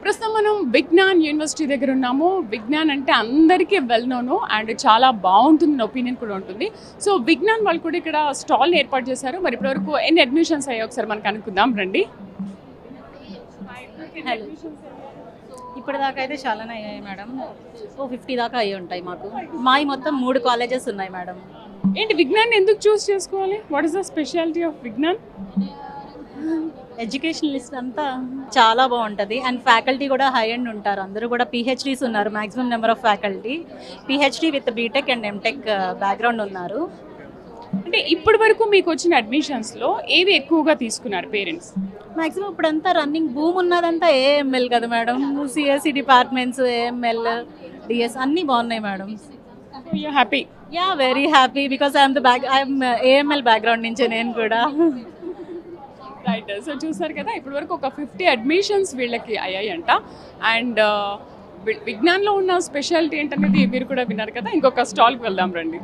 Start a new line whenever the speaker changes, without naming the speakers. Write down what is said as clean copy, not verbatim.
ప్రస్తుతం మనం విజ్ఞాన్ యూనివర్సిటీ దగ్గర ఉన్నాము. విజ్ఞాన్ అంటే అందరికీ వెల్ నోను అండ్ చాలా బాగుంటుంది ఒపీనియన్ కూడా ఉంటుంది. సో విజ్ఞాన్ వాళ్ళు కూడా ఇక్కడ స్టాల్ ఏర్పాటు చేశారు. మరి ఇప్పటివరకు ఎన్ని అడ్మిషన్స్ అయ్యాయి ఒకసారి మనం కనుక్కుందాం రండి.
హలో, ఇప్పటిదాకా అయితే చాలానే అయ్యాయి మేడం. 50 దాకా అయ్యి ఉంటాయి మాకు. మావి మొత్తం 3 కాలేజెస్ ఉన్నాయి మేడం.
ఏంటి విజ్ఞాన్ ఎందుకు చూస్ చేసుకోవాలి? What is the speciality of Vignan?
Education list అంతా చాలా బాగుంటుంది అండ్ ఫ్యాకల్టీ కూడా హై అండ్ ఉంటారు. అందరూ కూడా పిహెచ్డీస్ ఉన్నారు. Maximum number of faculty PhD with BTech and MTech background ఉన్నారు.
అంటే ఇప్పటి వరకు మీకు వచ్చిన అడ్మిషన్స్లో ఏవి ఎక్కువగా తీసుకున్నారు పేరెంట్స్?
మ్యాక్సిమం ఇప్పుడంతా రన్నింగ్ భూమి ఉన్నదంతా ఏఎంఎల్ కదా madam. CSC departments, AML, DS అన్నీ బాగున్నాయి madam.
You happy?
Yeah, very happy because I'm AML background నుంచే నేను కూడా.
రైట్. సో చూసారు కదా ఇప్పటి వరకు ఒక 50 అడ్మిషన్స్ వీళ్ళకి అయ్యాయంట. అండ్ విజ్ఞాన్లో ఉన్న స్పెషాలిటీ ఏంటనేది మీరు కూడా విన్నారు కదా. ఇంకొక స్టాల్కి వెళ్దాం రండి.